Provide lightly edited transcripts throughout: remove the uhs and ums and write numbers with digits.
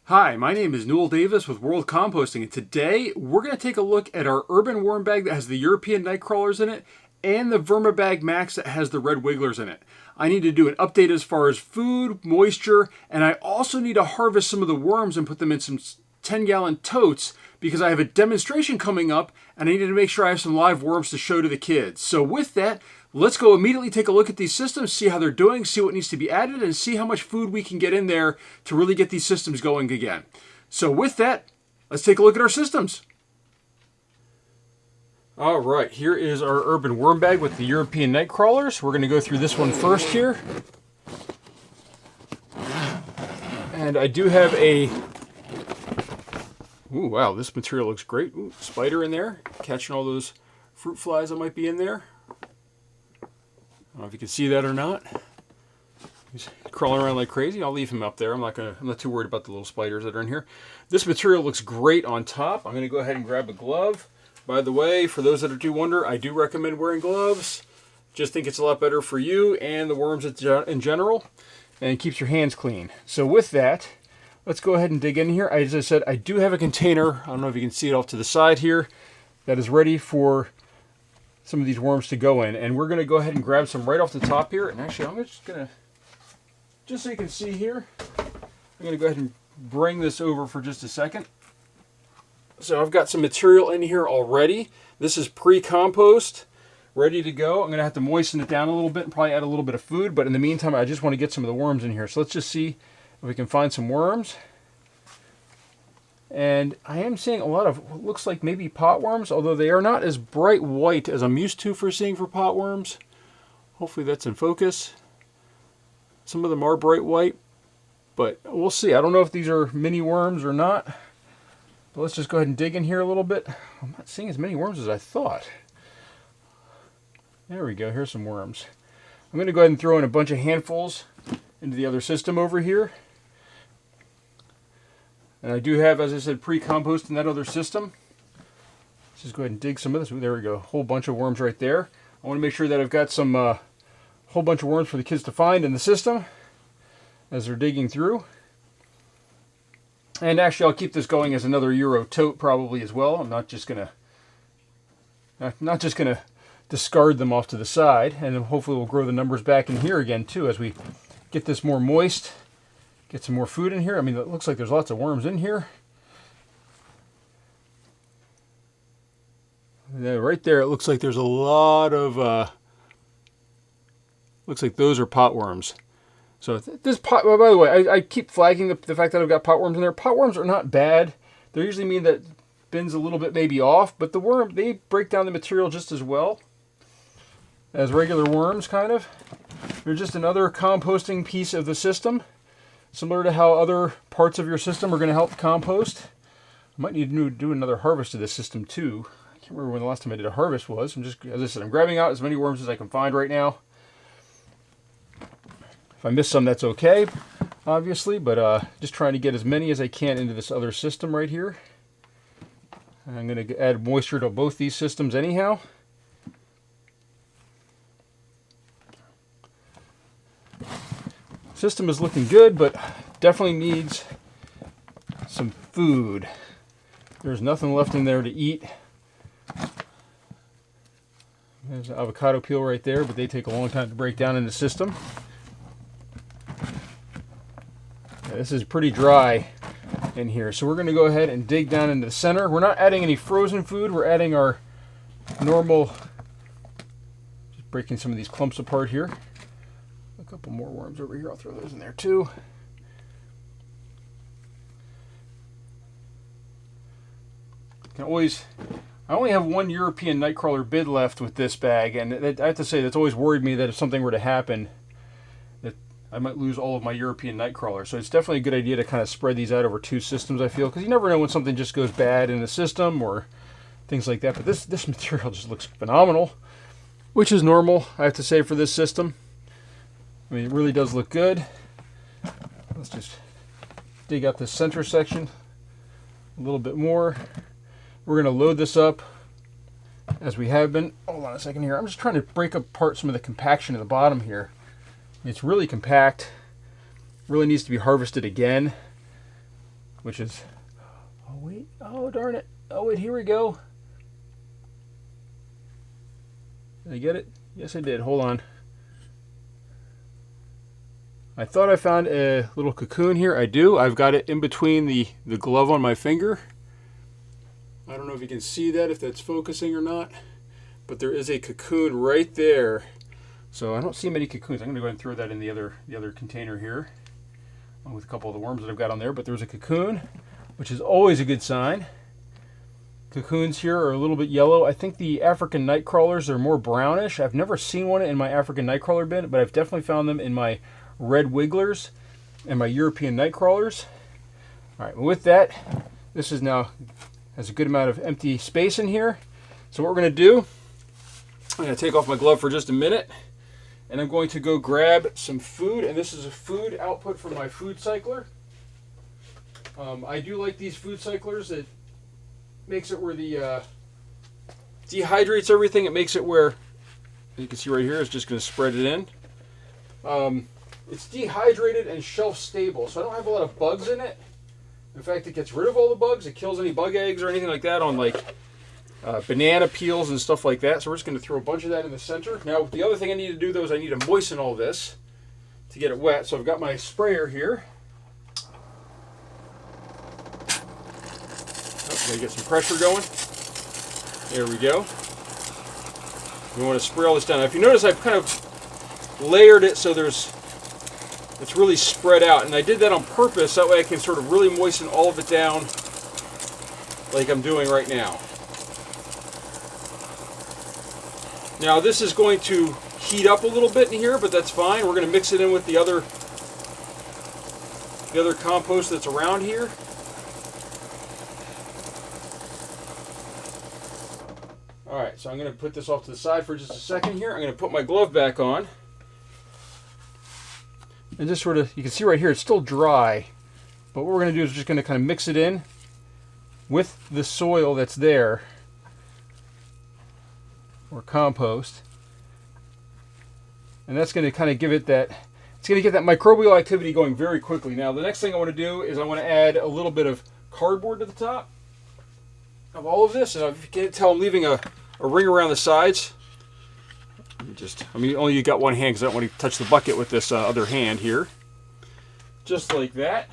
Hi, my name is Newell Davis with World Composting, and today we're going to take a look at our urban worm bag that has the European Nightcrawlers in it and the Vermibag Max that has the red wigglers in it. I need to do an update as far as food, moisture, and I also need to harvest some of the worms and put them in some 10-gallon totes because I have a demonstration coming up and I need to make sure I have some live worms to show to the kids. So with that, let's go immediately take a look at these systems, see how they're doing, see what needs to be added, and see how much food we can get in there to really get these systems going again. So with that, let's take a look at our systems. All right, here is our urban worm bag with the European Nightcrawlers. We're going to go through this one first here. And I do have a... Ooh, wow, this material looks great. Ooh, spider in there, catching all those fruit flies that might be in there. I don't know if you can see that or not. He's crawling around like crazy. I'll leave him up there. I'm not too worried about the little spiders that are in here. This material looks great on top. I'm going to go ahead and grab a glove. By the way, for those that do wonder, I do recommend wearing gloves. Just think it's a lot better for you and the worms in general, and keeps your hands clean. So with that, let's go ahead and dig in here. As I said, I do have a container. I don't know if you can see it off to the side here. That is ready for some of these worms to go in, and we're going to go ahead and grab some right off the top here. And actually, I'm just going to, just so you can see here, I'm going to go ahead and bring this over for just a second. So I've got some material in here already. This is pre-compost, ready to go. I'm going to have to moisten it down a little bit and probably add a little bit of food, but in the meantime, I just want to get some of the worms in here. So let's just see if we can find some worms. And I am seeing a lot of what looks like maybe potworms, although they are not as bright white as I'm used to for seeing for potworms. Hopefully that's in focus. Some of them are bright white, but we'll see. I don't know if these are mini worms or not. But let's just go ahead and dig in here a little bit. I'm not seeing as many worms as I thought. There we go. Here's some worms. I'm going to go ahead and throw in a bunch of handfuls into the other system over here. And I do have, as I said, pre-compost in that other system. Let's just go ahead and dig some of this. Ooh, there we go. A whole bunch of worms right there. I want to make sure that I've got some whole bunch of worms for the kids to find in the system as they're digging through. And actually, I'll keep this going as another Euro tote probably as well. I'm not just gonna discard them off to the side, and then hopefully we'll grow the numbers back in here again too as we get this more moist. Get some more food in here. I mean, it looks like there's lots of worms in here. Yeah, right there, it looks like there's a lot of, looks like those are potworms. So this pot, well, by the way, I keep flagging the fact that I've got potworms in there. Potworms are not bad. They usually mean that bin's a little bit maybe off, but the worm, they break down the material just as well as regular worms, kind of. They're just another composting piece of the system. Similar to how other parts of your system are going to help compost. I might need to do another harvest of this system too. I can't remember when the last time I did a harvest was. I'm just, as I said, I'm grabbing out as many worms as I can find right now. If I miss some, that's okay, obviously, but just trying to get as many as I can into this other system right here. And I'm going to add moisture to both these systems anyhow. System is looking good, but definitely needs some food. There's nothing left in there to eat. There's an avocado peel right there, but they take a long time to break down in the system. Yeah, this is pretty dry in here, so we're going to go ahead and dig down into the center. We're not adding any frozen food. We're adding our normal, just breaking some of these clumps apart here. A couple more worms over here. I'll throw those in there too. I only have one European Nightcrawler bid left with this bag, and I have to say that's always worried me that if something were to happen, that I might lose all of my European Nightcrawler. So it's definitely a good idea to kind of spread these out over two systems, I feel, because you never know when something just goes bad in the system or things like that. But this material just looks phenomenal, which is normal, I have to say, for this system. I mean, it really does look good. Let's just dig out this center section a little bit more. We're going to load this up as we have been. Hold on a second here. I'm just trying to break apart some of the compaction at the bottom here. It's really compact. Really needs to be harvested again. which is, oh wait, oh darn it, oh wait, here we go. Did I get it? Yes, I did. Hold on. I thought I found a little cocoon here. I do. I've got it in between the glove on my finger. I don't know if you can see that, if that's focusing or not, but there is a cocoon right there. So I don't see many cocoons. I'm going to go ahead and throw that in the other container here, along with a couple of the worms that I've got on there. But there's a cocoon, which is always a good sign. Cocoons here are a little bit yellow. I think the African Nightcrawlers are more brownish. I've never seen one in my African Nightcrawler bin, but I've definitely found them in my red wigglers and my European Nightcrawlers. All right, with that, this is now has a good amount of empty space in here. So what we're going to do, I'm going to take off my glove for just a minute, and I'm going to go grab some food, and this is a food output from my food cycler. I do like these food cyclers. It makes it where the dehydrates everything. It makes it where, you can see right here, it's just going to spread it in. It's dehydrated and shelf stable, so I don't have a lot of bugs in it. In fact, it gets rid of all the bugs. It kills any bug eggs or anything like that on like banana peels and stuff like that. So we're just going to throw a bunch of that in the center. Now, the other thing I need to do though is I need to moisten all this to get it wet. So I've got my sprayer here. Oh, gotta get some pressure going. There we go. We want to spray all this down. Now, if you notice, I've kind of layered it so it's really spread out, and I did that on purpose. That way I can sort of really moisten all of it down like I'm doing right now. Now this is going to heat up a little bit in here, but that's fine. We're going to mix it in with the other compost that's around here. Alright, so I'm going to put this off to the side for just a second here. I'm going to put my glove back on. And just sort of, you can see right here, it's still dry. But what we're going to do is just going to kind of mix it in with the soil that's there, or compost. And that's going to kind of give it that, it's going to get that microbial activity going very quickly. Now, the next thing I want to do is I want to add a little bit of cardboard to the top of all of this. And if you can't tell, I'm leaving a ring around the sides. Only you got one hand because I don't want to touch the bucket with this other hand here. Just like that.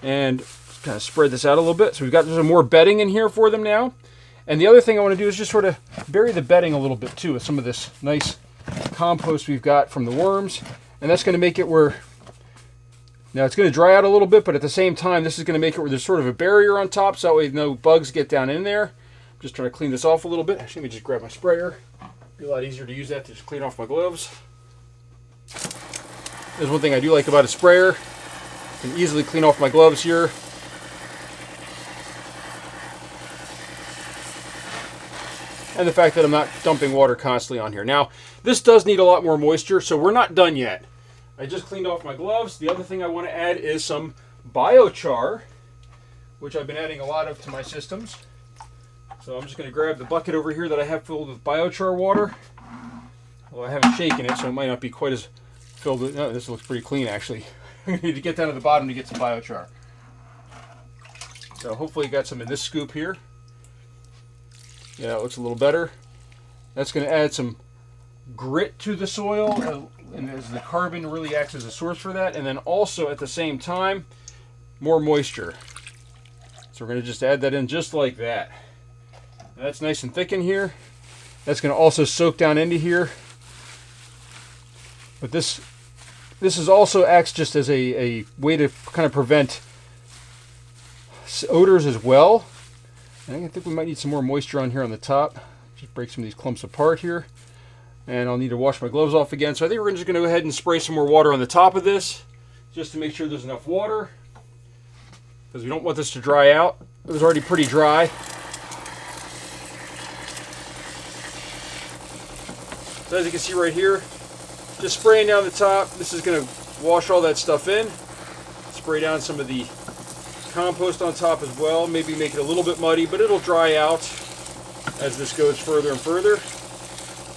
And kind of spread this out a little bit. So we've got some more bedding in here for them now. And the other thing I want to do is just sort of bury the bedding a little bit too with some of this nice compost we've got from the worms. And that's going to make it where, now it's going to dry out a little bit, but at the same time this is going to make it where there's sort of a barrier on top so that way no bugs get down in there. I'm just trying to clean this off a little bit. Actually, let me just grab my sprayer. Be a lot easier to use that to just clean off my gloves. There's one thing I do like about a sprayer. I can easily clean off my gloves here. And the fact that I'm not dumping water constantly on here. Now, this does need a lot more moisture, so we're not done yet. I just cleaned off my gloves. The other thing I want to add is some biochar, which I've been adding a lot of to my systems. So I'm just going to grab the bucket over here that I have filled with biochar water. Well, I haven't shaken it, so it might not be quite as filled with... No, this looks pretty clean, actually. I need to get down to the bottom to get some biochar. So hopefully you got some in this scoop here. Yeah, it looks a little better. That's going to add some grit to the soil, and as the carbon really acts as a source for that. And then also, at the same time, more moisture. So we're going to just add that in just like that. That's nice and thick in here. That's going to also soak down into here. But this is also acts just as a way to kind of prevent odors as well. And I think we might need some more moisture on here on the top. Just break some of these clumps apart here. And I'll need to wash my gloves off again. So I think we're just going to go ahead and spray some more water on the top of this, just to make sure there's enough water, because we don't want this to dry out. It was already pretty dry. So as you can see right here, just spraying down the top. This is going to wash all that stuff in. Spray down some of the compost on top as well. Maybe make it a little bit muddy, but it'll dry out as this goes further and further.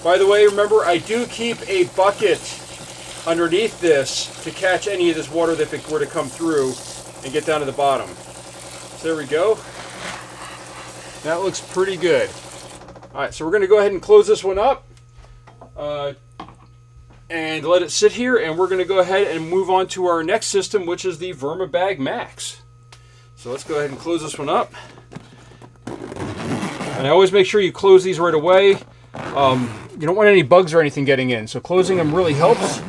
By the way, remember, I do keep a bucket underneath this to catch any of this water that if it were to come through. and get down to the bottom. So there we go. That looks pretty good. All right, so we're going to go ahead and close this one up and let it sit here, and we're going to go ahead and move on to our next system, which is the Vermibag Max. So let's go ahead and close this one up. And I always make sure you close these right away. You don't want any bugs or anything getting in, so closing them really helps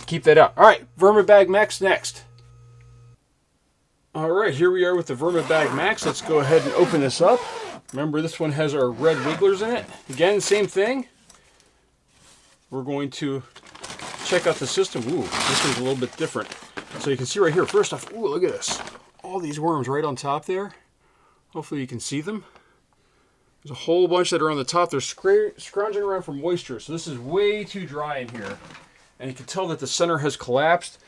keep that out. All right, Vermibag Max next. All right, here we are with the Vermibag Max. Let's go ahead and open this up. Remember, this one has our red wigglers in it. Again, same thing. We're going to check out the system. Ooh, this one's a little bit different. So you can see right here, first off, ooh, look at this. All these worms right on top there. Hopefully you can see them. There's a whole bunch that are on the top. They're scrounging around for moisture. So this is way too dry in here. And you can tell that the center has collapsed.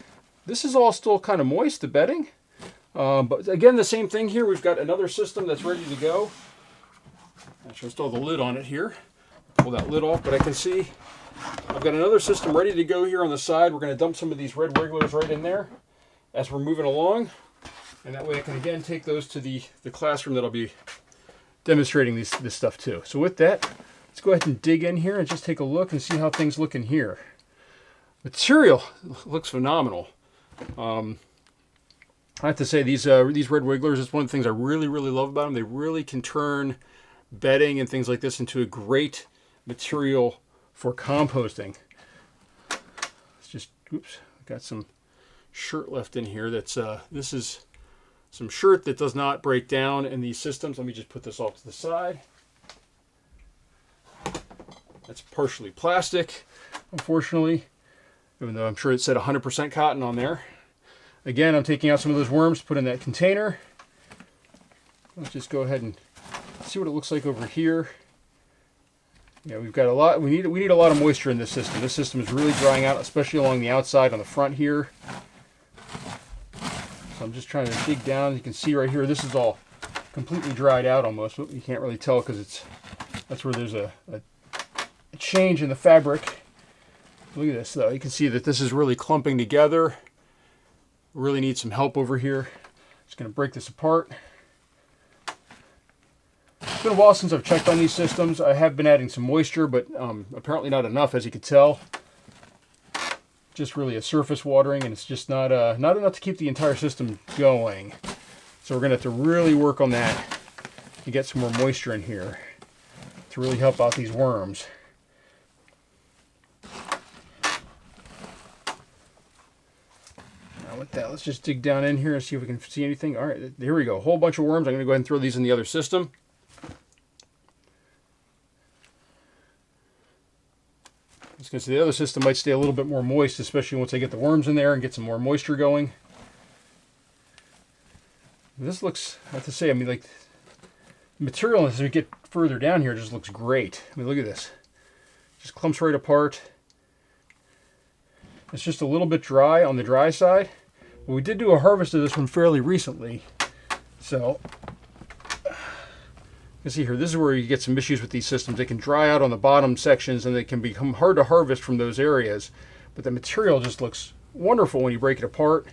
This is all still kind of moist, the bedding. But again, the same thing here. We've got another system that's ready to go. I should install the lid on it here. Pull that lid off, but I can see I've got another system ready to go here on the side. We're going to dump some of these red wigglers right in there as we're moving along. And that way I can again take those to the classroom that I'll be demonstrating this stuff too. So with that, let's go ahead and dig in here and just take a look and see how things look in here. Material looks phenomenal. I have to say these red wigglers is one of the things I really love about them. They really can turn bedding and things like this into a great material for composting. It's just, oops, got some shirt left in here. That's this is some shirt that does not break down in these systems. Let me just put this off to the side. That's partially plastic, unfortunately, even though I'm sure it said 100% cotton on there. Again, I'm taking out some of those worms to put in that container. Let's just go ahead and see what it looks like over here. Yeah, we've got a lot. We need a lot of moisture in this system. This system is really drying out, especially along the outside on the front here. So I'm just trying to dig down. You can see right here, this is all completely dried out almost. You can't really tell because that's where there's a change in the fabric. Look at this though. You can see that this is really clumping together. Really need some help over here. Just going to break this apart. It's been a while since I've checked on these systems. I have been adding some moisture, but apparently not enough, as you can tell. Just really a surface watering, and it's just not enough to keep the entire system going. So we're going to have to really work on that to get some more moisture in here to really help out these worms. With that, let's just dig down in here and see if we can see anything. All right, here we go. A whole bunch of worms. I'm going to go ahead and throw these in the other system. I was going to say the other system might stay a little bit more moist, especially once I get the worms in there and get some more moisture going. This looks, I have to say, I mean, like, the material as we get further down here just looks great. I mean, look at this. Just clumps right apart. It's just a little bit dry on the dry side. But we did do a harvest of this one fairly recently. So, you can see here, this is where you get some issues with these systems. They can dry out on the bottom sections and they can become hard to harvest from those areas. But the material just looks wonderful when you break it apart.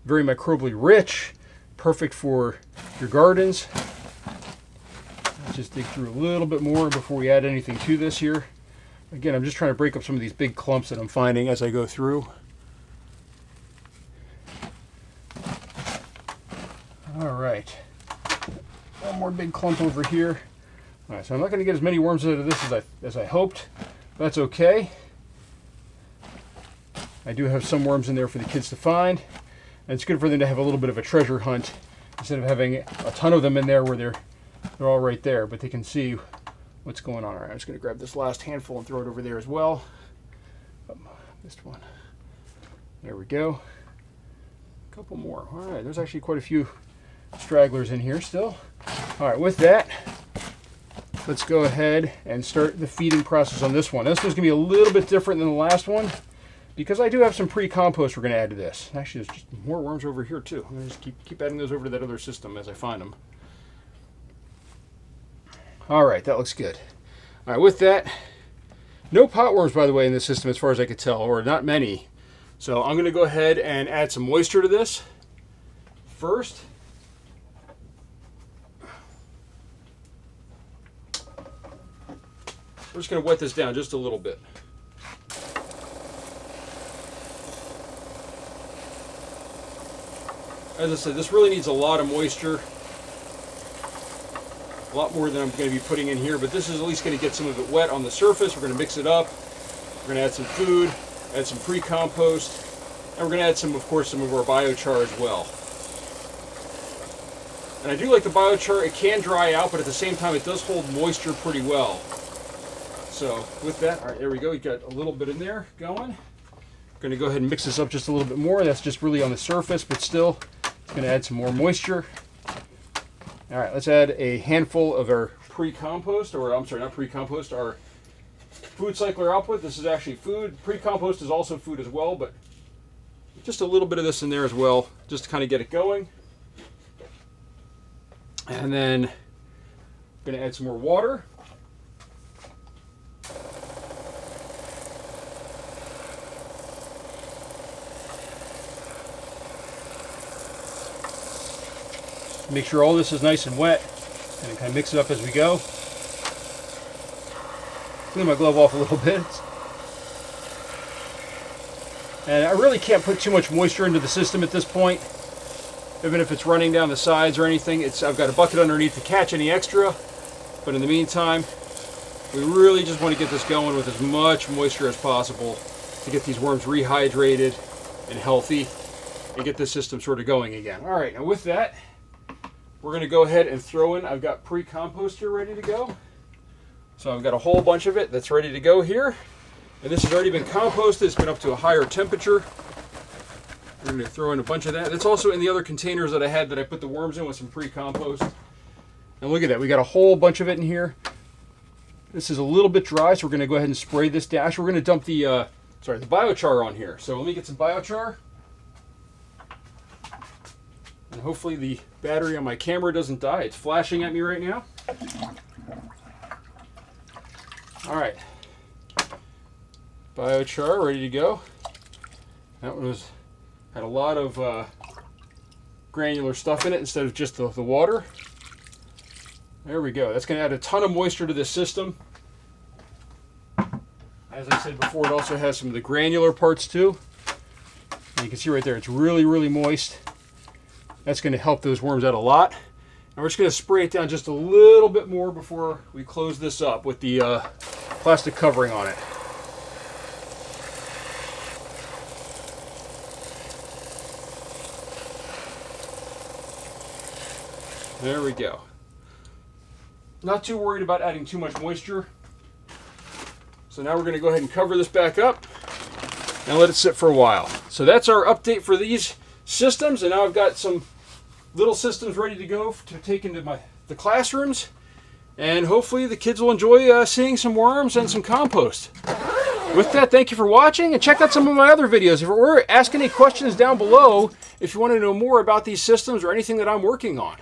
Very microbially rich. Perfect for your gardens. Let's just dig through a little bit more before we add anything to this here. Again, I'm just trying to break up some of these big clumps that I'm finding as I go through. All right. One more big clump over here. All right, so I'm not going to get as many worms out of this as I hoped. That's okay. I do have some worms in there for the kids to find. And it's good for them to have a little bit of a treasure hunt instead of having a ton of them in there where they're all right there, but they can see what's going on. All right, I'm just going to grab this last handful and throw it over there as well. Oh, missed one. There we go. A couple more. All right, there's actually quite a few stragglers in here still. All right, with that, let's go ahead and start the feeding process on this one. This one's going to be a little bit different than the last one because I do have some pre-compost we're going to add to this. Actually, there's just more worms over here too. I'm going to just keep adding those over to that other system as I find them. All right, that looks good. All right, with that, no potworms, by the way, in this system as far as I could tell, or not many. So I'm going to go ahead and add some moisture to this. first. We're just going to wet this down just a little bit. As I said, this really needs a lot of moisture. A lot more than I'm going to be putting in here, but this is at least going to get some of it wet on the surface. We're going to mix it up. We're going to add some food, add some pre-compost, and we're going to add some, of course, some of our biochar as well. And I do like the biochar. It can dry out, but at the same time, it does hold moisture pretty well. So with that, all right, there we go. You got a little bit in there going. Going to go ahead and mix this up just a little bit more. That's just really on the surface, but still, it's going to add some more moisture. All right, let's add a handful of our pre-compost, or I'm sorry, not pre-compost, our food cycler output. This is actually food. Pre-compost is also food as well, but just a little bit of this in there as well, just to kind of get it going. And then I'm going to add some more water. Make sure all this is nice and wet, and then kind of mix it up as we go. Clean my glove off a little bit. And I really can't put too much moisture into the system at this point, even if it's running down the sides or anything. I've got a bucket underneath to catch any extra, but in the meantime, we really just want to get this going with as much moisture as possible to get these worms rehydrated and healthy and get this system sort of going again. All right, now with that, we're going to go ahead and throw in, I've got pre-compost here ready to go. So I've got a whole bunch of it that's ready to go here. And this has already been composted. It's been up to a higher temperature. We're going to throw in a bunch of that. It's also in the other containers that I had that I put the worms in with some pre-compost. And look at that. We got a whole bunch of it in here. This is a little bit dry, so we're going to go ahead and spray this down. Actually, we're going to dump the biochar on here. So let me get some biochar. And hopefully the battery on my camera doesn't die. It's flashing at me right now. All right. Biochar ready to go. That one had a lot of granular stuff in it instead of just the water. There we go. That's going to add a ton of moisture to this system. As I said before, it also has some of the granular parts too. And you can see right there, it's really, really moist. That's going to help those worms out a lot. And we're just going to spray it down just a little bit more before we close this up with the plastic covering on it. There we go. Not too worried about adding too much moisture. So now we're going to go ahead and cover this back up and let it sit for a while. So that's our update for these systems, and now I've got some little systems ready to go to take into the classrooms, and hopefully the kids will enjoy seeing some worms and some compost. With that, thank you for watching, and check out some of my other videos. If we're asking any questions down below, if you want to know more about these systems or anything that I'm working on.